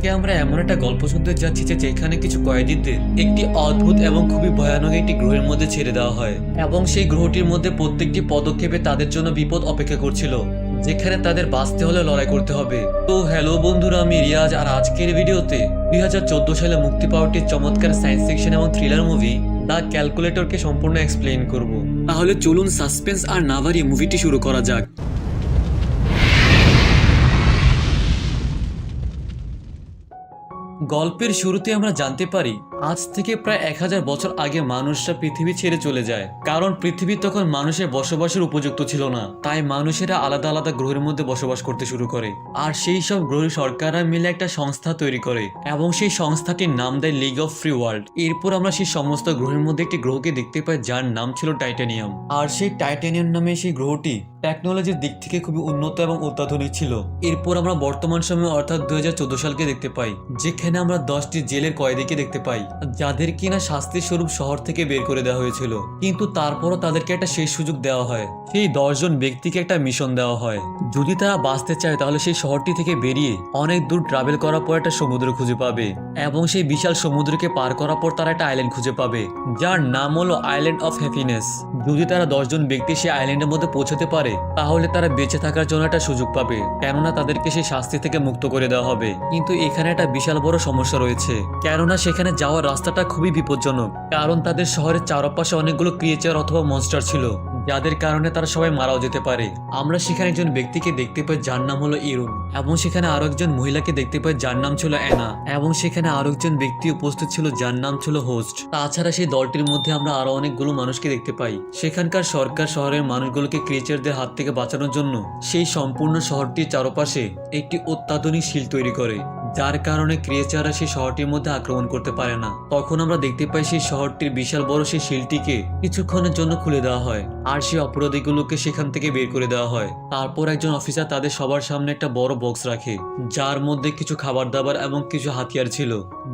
আজকে আমরা এমন একটা গল্প শুনতে যাচ্ছি যেখানে কিছু কয়েদিদের একটি অদ্ভুত এবং খুবই ভয়ানক একটি গ্রহের মধ্যে ছেড়ে দেওয়া হয় এবং সেই গ্রহটির মধ্যে প্রত্যেকটি পদক্ষেপে তাদের জন্য বিপদ অপেক্ষা করছিল, যেখানে তাদের বাঁচতে হলে লড়াই করতে হবে। তো হ্যালো বন্ধুরা, আমি রিয়াজ, আর আজকের ভিডিওতে 2014 সালে মুক্তি পাওয়া একটি চমৎকার সায়েন্স ফিকশন এবং থ্রিলার মুভি দ্য ক্যালকুলেটরকে সম্পূর্ণ এক্সপ্লেইন করব। তাহলে চলুন সাসপেন্স আর না বাড়িয়ে মুভিটি শুরু করা যাক। গল্পের শুরুতে আমরা জানতে পারি আজ থেকে প্রায় 1000 বছর আগে মানুষরা পৃথিবী ছেড়ে চলে যায়, কারণ পৃথিবী তখন মানুষের বসবাসের উপযুক্ত ছিল না। তাই মানুষেরা আলাদা আলাদা গ্রহের মধ্যে বসবাস করতে শুরু করে, আর সেই সব গ্রহের সরকাররা মিলে একটা সংস্থা তৈরি করে এবং সেই সংস্থাটির নাম দেয় লিগ অফ ফ্রি ওয়ার্ল্ড। এরপর আমরা সেই সমস্ত গ্রহের মধ্যে একটি গ্রহকে দেখতে পাই যার নাম ছিল টাইটানিয়াম। আর সেই টাইটানিয়াম নামে সেই গ্রহটি টেকনোলজির দিক থেকে খুবই উন্নত এবং অত্যাধুনিক ছিল। এরপর আমরা বর্তমান সময়ে অর্থাৎ 2014 সালকে দেখতে পাই, যেখানে আমরা 10টি জেলের কয়েদিকে দেখতে পাই যাদের কিনা শাস্তির স্বরূপ শহর থেকে বের করে দেওয়া হয়েছিল, কিন্তু তারপরও তাদেরকে একটা শেষ সুযোগ দেওয়া হয়। সেই 10 জন ব্যক্তিকে একটা মিশন দেওয়া হয়, যদি তারা বাঁচতে চায় তাহলে সেই শহরটি থেকে বেরিয়ে অনেক দূর ট্রাভেল করার পর একটা সমুদ্র খুঁজে পাবে এবং সেই বিশাল সমুদ্রকে পার করার পর তারা একটা আইল্যান্ড খুঁজে পাবে যার নাম হলো আইল্যান্ড অফ হ্যাপিনেস। যদি তারা 10 জন ব্যক্তি সেই আইল্যান্ডের মধ্যে পৌঁছতে পারে তাহলে তারা বেঁচে থাকার জন্য একটা সুযোগ পাবে, কেননা তাদেরকে সেই শাস্তি থেকে মুক্ত করে দেওয়া হবে। কিন্তু এখানে একটা বিশাল বড় সমস্যা রয়েছে, কেননা সেখানে যাওয়ার রাস্তাটা খুবই বিপজ্জনক, কারণ তাদের শহরের চারপাশে অনেকগুলো ক্রিয়েচার অথবা মনস্টার ছিল যাদের কারণে তারা সবাই মারাও যেতে পারে। আমরা সেখানে একজন ব্যক্তিকে দেখতে পাই যার নাম হলো ইরুন, এবং সেখানে আরো একজন মহিলাকে দেখতে পাই যার নাম ছিল অ্যানা, এবং সেখানে আরো একজন ব্যক্তি উপস্থিত ছিল যার নাম ছিল হোস্ট। তাছাড়া সেই দলটির মধ্যে আমরা আরো অনেকগুলো মানুষকে দেখতে পাই। সেখানকার সরকার শহরের মানুষগুলোকে ক্রিয়েচারদের হাত থেকে বাঁচানোর জন্য সেই সম্পূর্ণ শহরটির চারপাশে একটি অত্যাধুনিক শিল্ড তৈরি করে, যার কারণে ক্রিয়েচাররা সেই শহরটির মধ্যে আক্রমণ করতে পারে না। তখন আমরা দেখতে পাই সেই শহরটির বিশাল বড় সেই শিলটিকে কিছুক্ষণের জন্য খুলে দেওয়া হয় আর সেই অপরাধীগুলোকে সেখান থেকে বের করে দেওয়া হয়। তারপর একজন অফিসার তাদের সবার সামনে একটা বড় বক্স রাখে যার মধ্যে কিছু খাবার দাবার এবং কিছু হাতিয়ার ছিল,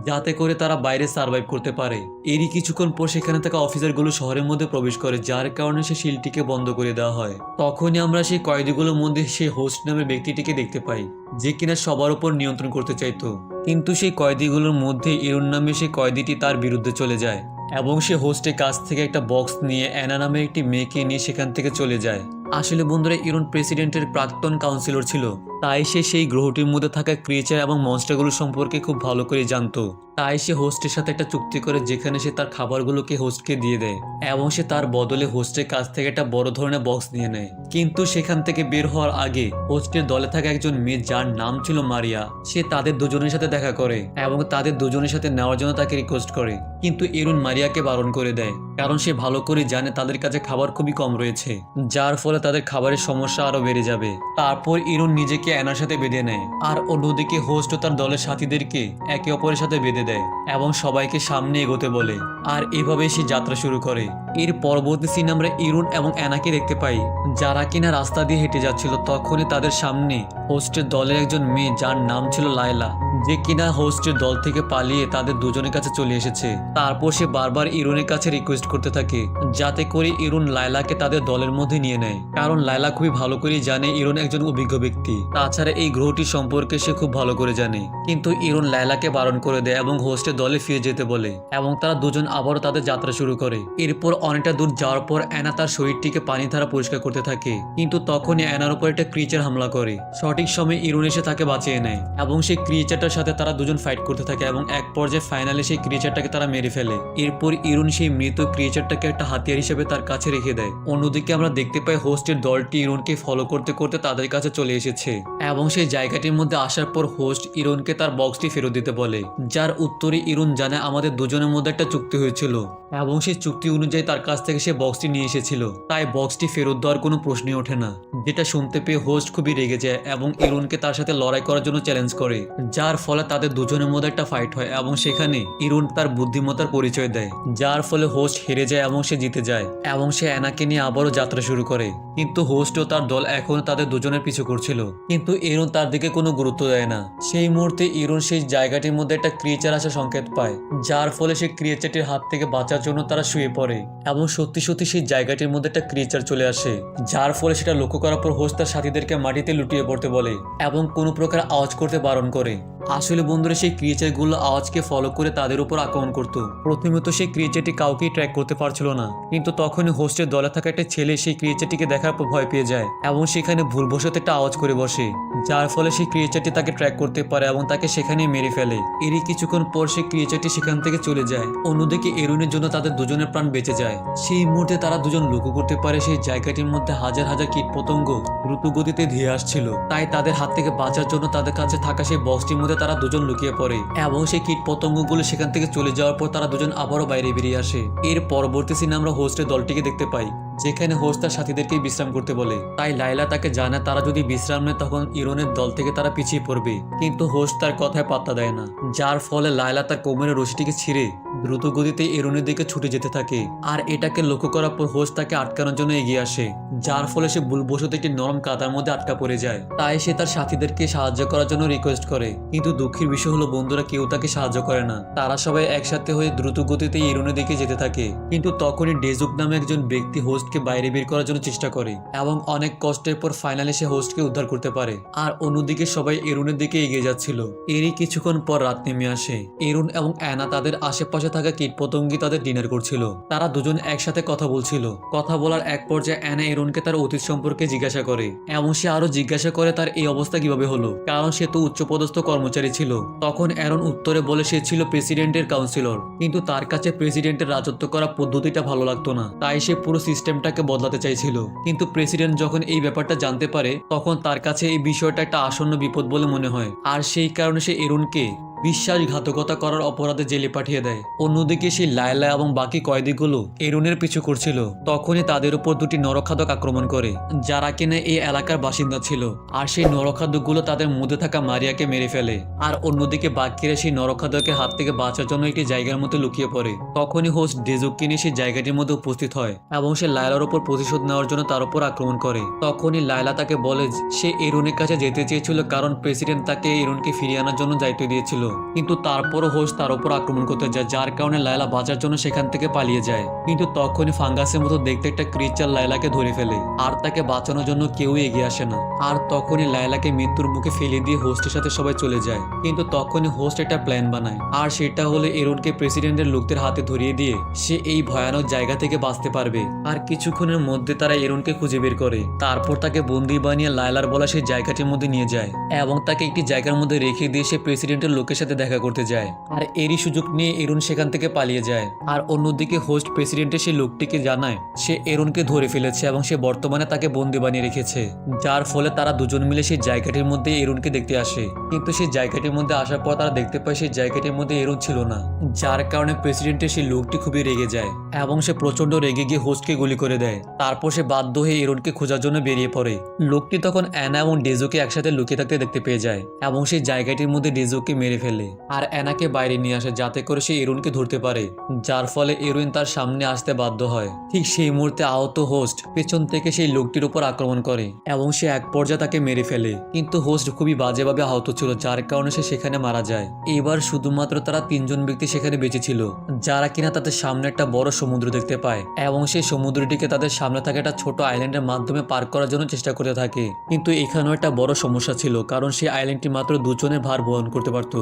যাতে করে তারা বাইরে সার্ভাইভ করতে পারে। এরই কিছুক্ষণ পর সেখানে থাকা অফিসারগুলো শহরের মধ্যে প্রবেশ করে, যার কারণে সেই শিলটিকে বন্ধ করে দেওয়া হয়। তখনই আমরা সেই কয়েদিগুলোর মধ্যে সেই হোস্ট নামের ব্যক্তিটিকে দেখতে পাই, যে কিনা সবার উপর নিয়ন্ত্রণ করতে চাইতো। কিন্তু সেই কয়েদিগুলোর মধ্যে ইরুন নামে সেই কয়েদিটি তার বিরুদ্ধে চলে যায় এবং সে হোস্টের কাছ থেকে একটা বক্স নিয়ে অ্যানা নামে একটি মেয়েকে নিয়ে সেখান থেকে চলে যায়। আসলে বন্ধুরা, ইরুন প্রেসিডেন্টের প্রাক্তন কাউন্সিলর ছিল, তাই সে সেই গ্রহটির মধ্যে থাকা ক্রিয়েচার এবং মনস্টারগুলো সম্পর্কে খুব ভালো করে জানতো। তাই সে হোস্টের সাথে একটা চুক্তি করে যেখানে সে তার খাবারগুলোকে হোস্টকে দিয়ে দেয় এবং সে তার বদলে হোস্টের কাছ থেকে একটা বড় ধরনের বক্স নিয়ে নেয়। কিন্তু সেখান থেকে বের হওয়ার আগে হোস্টের দলে থাকা একজন মেয়ে যার নাম ছিল মারিয়া, সে তাদের দুজনের সাথে দেখা করে এবং তাদের দুজনের সাথে নেওয়ার জন্য তাকে রিকোয়েস্ট করে, কিন্তু ইরুন মারিয়াকে বারণ করে দেয়, কারণ সে ভালো করে জানে তাদের কাছে খাবার খুবই কম রয়েছে, যার ফলে তাদের খাবারের সমস্যা আরো বেড়ে যাবে। তারপর ইরুন নিজেকে অ্যানার সাথে বেঁধে নেয় আর অন্যদিকে হোস্ট ও তার দলের সাথীদেরকে একে অপরের সাথে বেঁধে দেয় এবং সবাইকে সামনে এগোতে বলে, আর এভাবে সে যাত্রা শুরু করে। এর পরবর্তী সিন আমরা ইরুন এবং অ্যানাকে দেখতে পাই যারা কিনা রাস্তা দিয়ে হেঁটে যাচ্ছিল। তখনই তাদের সামনে হোস্টের দলের একজন মেয়ে যার নাম ছিল লায়লা, যে কিনা হোস্টের দল থেকে পালিয়ে তাদের দুজনের কাছে চলে এসেছে। তারপর সে বারবার ইরুনের কাছে রিকোয়েস্ট করতে থাকে যাতে করে ইরুন লায়লাকে তাদের দলের মধ্যে নিয়ে নেয়, কারণ লায়লা খুবই ভালো করে জানে ইরুন একজন অভিজ্ঞ ব্যক্তি, তাছাড়া এই গ্রহটি সম্পর্কে সে খুব ভালো করে জানে। কিন্তু ইরুন লায়লাকে বারণ করে দেয় এবং হোস্টের দলে ফিরে যেতে বলে এবং তারা দুজন আবারও তাদের যাত্রা শুরু করে। এরপর অনেকটা দূর যাওয়ার পর অ্যানা তার শরীরটিকে পানি দ্বারা পরিষ্কার করতে থাকে, কিন্তু তখনই অ্যানার উপর একটা ক্রিয়েচার হামলা করে। সঠিক সময়ে ইরুন এসে তাকে বাঁচিয়ে নেয় এবং সেই ক্রিয়েচারটার সাথে তারা দুজন ফাইট করতে থাকে এবং এক পর্যায়ে ফাইনালে সেই ক্রিয়েচারটাকে তারা মেরে ফেলে। এরপর ইরুন সেই মৃত ক্রিয়েচারটাকে একটা হাতিয়ার হিসেবে তার কাছে রেখে দেয়। অন্যদিকে আমরা দেখতে পাই হোস্টের দলটি ইরুনকে ফলো করতে করতে তাদের কাছে চলে এসেছে এবং সেই জায়গাটির মধ্যে আসার পর হোস্ট ইরুনকে তার বক্সটি ফেরত দিতে বলে, যার উত্তরে ইরুন জানে আমাদের দুজনের মধ্যে একটা চুক্তি হয়েছিল এবং সেই চুক্তি অনুযায়ী তার কাছ থেকে সে বক্সটি নিয়ে এসেছিল, তাই বক্সটি ফেরত দেওয়ার কোনো প্রশ্নই ওঠে না। যেটা শুনতে পেয়ে হোস্ট খুবই রেগে যায় এবং ইরুনকে তার সাথে লড়াই করার জন্য চ্যালেঞ্জ করে, যার ফলে তাদের দুজনের মধ্যে একটা ফাইট হয় এবং সেখানে ইরুন তার বুদ্ধিমত্তার পরিচয় দেয়, যার ফলে হোস্ট হেরে যায় এবং সে জিতে যায় এবং সে অ্যানাকে নিয়ে আবারও যাত্রা শুরু করে। কিন্তু হোস্ট ও তার দল এখনো তাদের দুজনের পিছু করছিল, কিন্তু ইরুন তার দিকে কোনো গুরুত্ব দেয় না। সেই মুহূর্তে ইরুন সেই জায়গাটির মধ্যে একটা ক্রিয়েচার আসার সংকেত পায়, যার ফলে সেই ক্রিয়েচারটির হাত থেকে বাঁচার জন্য তারা শুয়ে পড়ে এবং সত্যি সত্যি সেই জায়গাটির মধ্যে একটা ক্রিয়েচার চলে আসে, যার ফলে সেটা লক্ষ্য করার পর হোস্ট তার সাথীদেরকে মাটিতে লুটিয়ে পড়তে বলে এবং কোনো প্রকার আওয়াজ করতে বারণ করে। আসলে বন্ধুরা সেই ক্রিয়েচারগুলো আওয়াজকে ফলো করে তাদের উপর আক্রমণ করত। প্রথমে তো সেই ক্রিয়েচারটি কাউকেই ট্র্যাক করতে পারছিল না, কিন্তু তখনই হোস্টের দলে থাকা একটা ছেলে সেই ক্রিয়েচারটিকে দেখার পর ভয় পেয়ে যায় এবং সেখানে ভুলবশত একটা আওয়াজ করে বসে, যার ফলে সেই ক্রিয়েচারটি তাকে ট্র্যাক করতে পারে এবং তাকে সেখানেই মেরে ফেলে। এরই কিছুক্ষণ পর সেই ক্রিয়েচারটি সেখান থেকে চলে যায়। অন্যদিকে এরুনের জন্য তাদের দুজনের প্রাণ বেঁচে যায়। সেই মুহূর্তে তারা দুজন লক্ষ্য করতে পারে সেই জায়গাটির মধ্যে হাজার হাজার কীটপতঙ্গ দ্রুত গতিতে ধেয়ে আসছিল। তাই তাদের হাত থেকে বাঁচার জন্য তাদের কাছে থাকা সেই বক্সটির মধ্যে তারা দুজন লুকিয়ে পড়ে এবং সেই কীটপতঙ্গগুলো সেখান থেকে চলে যাওয়ার পর তারা দুজন আবারও বাইরে বেরিয়ে আসে। এর পরবর্তী সিনে আমরা হোস্টের দলটিকে দেখতে পাই, যেখানে হোস্ট তার সাথীদেরকে বিশ্রাম করতে বলে। তাই লাইলা তাকে জানায় তারা যদি বিশ্রাম নেয় তখন ইরনের দল থেকে তারা পিছিয়ে পড়বে, কিন্তু হোস্ট তার কথায় পাত্তা দেয় না, যার ফলে লাইলা তার কোমরের রশিটিকে ছিঁড়ে দ্রুত গতিতে ইরনের দিকে ছুটে যেতে থাকে। আর এটাকে লক্ষ্য করার পর হোস্ট তাকে আটকানোর জন্য এগিয়ে আসে, যার ফলে সে ভুলবশত একটি নরম কাদার মধ্যে আটকা পড়ে যায়। তাই সে তার সাথীদেরকে সাহায্য করার জন্য রিকোয়েস্ট করে, কিন্তু দুঃখের বিষয় হলো বন্ধুরা কেউ তাকে সাহায্য করে না। তারা সবাই একসাথে হয়ে দ্রুত গতিতে ইরনের দিকে যেতে থাকে, কিন্তু তখনই ডেজুক নামে একজন ব্যক্তি হোস্টকে বাইরে বের করার জন্য চেষ্টা করে এবং অনেক কষ্টের পর ফাইনালি সে হোস্টকে উদ্ধার করতে পারে। আর অন্যদিকে সবাই এরুনের দিকে এগিয়ে যাচ্ছিল। এরই কিছুক্ষণ পর রাত নেমে আসে। এরুন এবং অ্যানা তাদের আশেপাশে থাকা কীটপতঙ্গী তাদের ডিনার করছিল। তারা দুজন একসাথে কথা বলছিল। কথা বলার এক পর্যায়ে অ্যানা এরুনকে তার অতীত সম্পর্কে জিজ্ঞাসা করে এবং সে আরো জিজ্ঞাসা করে তার এই অবস্থা কিভাবে হলো, কারণ সে তো উচ্চপদস্থ কর্মচারী ছিল। তখন অ্যারন উত্তরে বলে সে ছিল প্রেসিডেন্টের কাউন্সিলর, কিন্তু তার কাছে প্রেসিডেন্টের রাজত্ব করা পদ্ধতিটা ভালো লাগতো না, তাই সে পুরো সিস্টেমটাকে বদলাতে চাইছিল। কিন্তু প্রেসিডেন্ট যখন এই ব্যাপারটা জানতে পারে তখন তার কাছে এই বিষয়টা একটা আসন্ন বিপদ বলে মনে হয়, আর সেই কারণে সে এরুনকে বিশ্বাসঘাতকতা করার অপরাধে জেলে পাঠিয়ে দেয়। অন্যদিকে সেই লায়লা এবং বাকি কয়েদিগুলো এরুনের পিছু করছিল। তখনই তাদের উপর দুটি নরখাদক আক্রমণ করে, যারা কিনা এই এলাকার বাসিন্দা ছিল। আর সেই নরখাদকগুলো তাদের মধ্যে থাকা মারিয়াকে মেরে ফেলে। আর অন্যদিকে বাকিরা সেই নরখাদকের হাত থেকে বাঁচার জন্য একটি জায়গার মধ্যে লুকিয়ে পড়ে। তখনই হোস্ট ডেজুককে নিয়ে সেই জায়গাটির মধ্যে উপস্থিত হয় এবং সে লায়লার উপর প্রতিশোধ নেওয়ার জন্য তার উপর আক্রমণ করে। তখনই লায়লা তাকে বলে সে এরুনের কাছে যেতে চেয়েছিল কারণ প্রেসিডেন্ট তাকে এরুনকে ফিরিয়ে আনার জন্য দায়িত্ব দিয়েছিল, কিন্তু তারপরও হোস্ট তার উপর আক্রমণ করতে যায়, যার কারণে লায়লা বাঁচার জন্য সেখান থেকে পালিয়ে যায়। কিন্তু তখনই ফাঙ্গাসের মতো দেখতে একটা ক্রিয়েচার লায়লাকে ধরে ফেলে, আর তাকে বাঁচানোর জন্য কেউই এগিয়ে আসে না। আর তখনই লায়লাকে মৃত্যুর মুখে ফেলে দিয়ে হোস্টের সাথে সবাই চলে যায়। কিন্তু তখনই হোস্ট একটা প্ল্যান বানায়, আর সেটা হলো এরুনকে প্রেসিডেন্টের লোকদের হাতে ধরিয়ে দিয়ে সে এই ভয়ানক জায়গা থেকে বাঁচতে পারবে। আর কিছুক্ষণের মধ্যে তারা এরুনকে খুঁজে বের করে, তারপর তাকে বন্দি বানিয়ে লায়লার বলা সেই জায়গাটির মধ্যে নিয়ে যায় এবং তাকে একটি জায়গার মধ্যে রেখে দিয়ে সে প্রেসিডেন্টের লোকের সাথে দেখা করতে যায়। আর এরই সুযোগ নিয়ে এরুন সেখান থেকে পালিয়ে যায়। আর অন্যদিকে হোস্ট প্রেসিডেন্টের সেই লোকটিকে জানায় সে এরুনকে ধরে ফেলেছে এবং সে বর্তমানে তাকে বন্দি বানিয়ে রেখেছে, যার ফলে তারা দুজন মিলে সেই জায়গাটির মধ্যে এরুনকে দেখতে আসে। কিন্তু সেই জায়গাটির মধ্যে আসার পর তারা দেখতে পায় সেই জায়গাটির মধ্যে এরুন ছিল না, যার কারণে প্রেসিডেন্টের সেই লোকটি খুবই রেগে যায় এবং সে প্রচন্ড রেগে গিয়ে হোস্টকে গুলি করে দেয়। তারপর সে বাধ্য হয়ে এরুনকে খোঁজার জন্য বেরিয়ে পড়ে। লোকটি তখন অ্যানা এবং ডেজোকে একসাথে লুকিয়ে থাকতে দেখতে পেয়ে যায় এবং সেই জায়গাটির মধ্যে ডেজোকে মেরে ফেলে আর অ্যানাকে বাইরে নিয়ে আসে যাতে করে সে এরুনকে ধরতে পারে, যার ফলে এরুন তার সামনে আসতে বাধ্য হয়। ঠিক সেই মুহূর্তে আহত হোস্ট পেছন থেকে সেই লোকটির উপর আক্রমণ করে এবং সে এক পর্যায়ে তাকে মেরে ফেলে, কিন্তু হোস্ট খুবই বাজেভাবে আহত ছিল, যার কারণে সে সেখানে মারা যায়। এবার শুধুমাত্র তারা তিনজন ব্যক্তি সেখানে বেঁচে ছিল, যারা কিনা তাদের সামনে একটা বড় সমুদ্র দেখতে পায় এবং সেই সমুদ্রটিকে তাদের সামনে থাকা একটা ছোট আইল্যান্ডের মাধ্যমে পার করার জন্য চেষ্টা করতে থাকে। কিন্তু এখানেও একটা বড় সমস্যা ছিল, কারণ সেই আইল্যান্ডটি মাত্র দুজনের ভার বহন করতে পারত,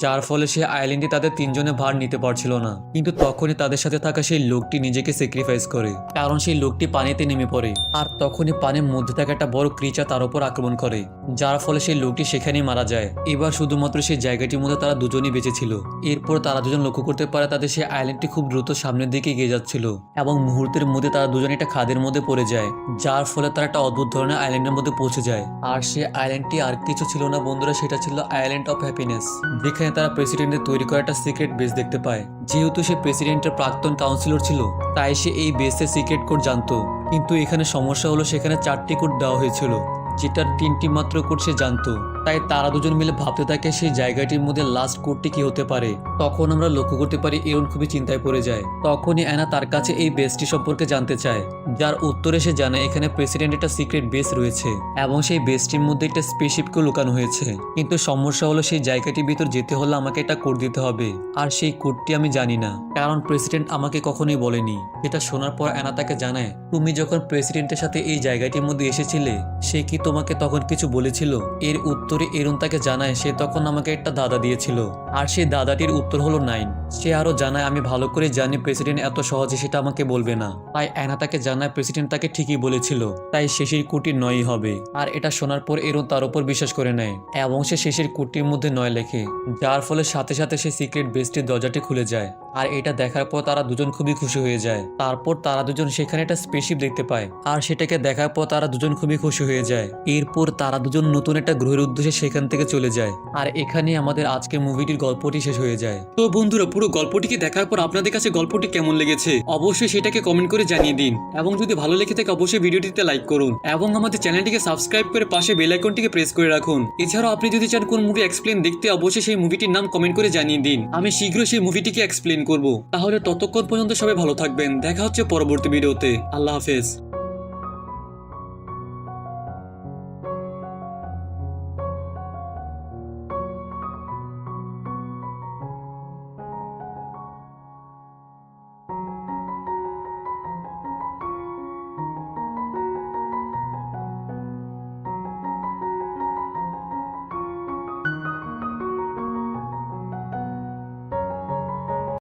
যার ফলে সেই আইল্যান্ডটি তাদের তিনজনের ভার নিতে পারছিল না। কিন্তু তখনই তাদের সাথে থাকা সেই লোকটি নিজেকে স্যাক্রিফাইস করে, কারণ সেই লোকটি পানিতে নেমে পড়ে। আর তখনই পানির মধ্যে থাকা একটা বড় ক্রিচার তার উপর আক্রমণ করে, যার ফলে সেই লোকটি সেখানেই মারা যায়। এবার শুধুমাত্র সেই জায়গাটির মধ্যে তারা দুজনই বেঁচে ছিল। এরপর তারা দুজন লক্ষ্য করতে পারে তাদের সেই আইল্যান্ডটি খুব দ্রুত সামনের দিকে এগিয়ে যাচ্ছিল এবং মুহূর্তের মধ্যে তারা দুজনে একটা খাদের মধ্যে পড়ে যায়, যার ফলে তারা একটা অদ্ভুত ধরনের আইল্যান্ডের মধ্যে পৌঁছে যায়। আর সেই আইল্যান্ডটি আর কিছু ছিল না বন্ধুরা, সেটা ছিল আইল্যান্ড অফ হ্যাপিনেস, যেখানে তারা প্রেসিডেন্টের তৈরি করা একটা সিক্রেট বেস দেখতে পায়। যেহেতু সে প্রেসিডেন্টের প্রাক্তন কাউন্সিলর ছিল, তাই সে এই বেসের সিক্রেট কোড জানতো। কিন্তু এখানে সমস্যা হলো সেখানে 4টি কোড দেওয়া হয়েছিল, যেটার 3টি মাত্র কোড সে জানতো। তাই তারা দুজন মিলে ভাবতে থাকে সেই জায়গাটির মধ্যে লাস্ট কোডটি কি হতে পারে। তখন আমরা লক্ষ্য করতে পারি এরুন খুবই চিন্তায় পড়ে যায়। তখনই অ্যানা তার কাছে এই বেসটি সম্পর্কে জানতে চায়, যার উত্তরে সে জানে এখানে প্রেসিডেন্ট একটা সিক্রেট বেস রয়েছে এবং সেই বেসটির মধ্যে একটা স্পেসশিপকে লুকানো হয়েছে। কিন্তু সমস্যা হলো সেই জায়গাটির ভিতর যেতে হলে আমাকে একটা কোড দিতে হবে, আর সেই কোডটি আমি জানি না, কারণ প্রেসিডেন্ট আমাকে কখনোই বলেনি। এটা শোনার পর অ্যানা তাকে জানায় তুমি যখন প্রেসিডেন্টের সাথে এই জায়গাটির মধ্যে এসেছিলে সে কি তোমাকে তখন কিছু বলেছিল? এর উত্তরে এরুন তাকে জানায় সে তখন আমাকে একটা দাদা দিয়েছিল, আর সেই দাদাটির উত্তর হলো 9। সে আরো জানায় আমি ভালো করে জানি প্রেসিডেন্ট এত সহজে সেটা আমাকে বলবে না। তাই অ্যানা তাকে জানায় প্রেসিডেন্ট তাকে ঠিকই বলেছিল, তাই শেষের কুটি 9ই হবে। আর এটা শোনার পর এরুন তার উপর বিশ্বাস করে নেয় এবং সে শেষের কুটির মধ্যে 9 লেখে, যার ফলে সাথে সাথে সে সিক্রেট বেসটির দরজাটি খুলে যায়। আর এটা দেখার পর তারা দুজন খুবই খুশি হয়ে যায়। তারপর তারা দুজন সেখানে একটা স্পেসশিপ দেখতে পায়, আর সেটাকে দেখার পর তারা দুজন খুবই খুশি হয়ে যায়। এরপর তারা দুজন নতুন একটা গ্রহের উদ্দেশ্যে সেখান থেকে চলে যায়। আর এখানে আমাদের আজকের মুভিটির গল্পটি শেষ হয়ে যায়। তো বন্ধুরা, পুরো গল্পটিকে দেখার পর আপনাদের কাছে গল্পটি কেমন লেগেছে অবশ্যই সেটাকে কমেন্ট করে জানিয়ে দিন, এবং যদি ভালো লেগে থাকে অবশ্যই ভিডিওটিতে লাইক করুন এবং আমাদের চ্যানেলটিকে সাবস্ক্রাইব করে পাশে বেল আইকনটিকে প্রেস করে রাখুন। এছাড়াও আপনি যদি চান কোন মুভি এক্সপ্লেন দেখতে অবশ্যই সেই মুভিটির নাম কমেন্ট করে জানিয়ে দিন, আমি শীঘ্রই সেই মুভিটিকে এক্সপ্লেন করব। তাহলে ততক্ষণ পর্যন্ত সবাই ভালো থাকবেন, দেখা হচ্ছে পরবর্তী ভিডিওতে। আল্লাহ হাফেজ।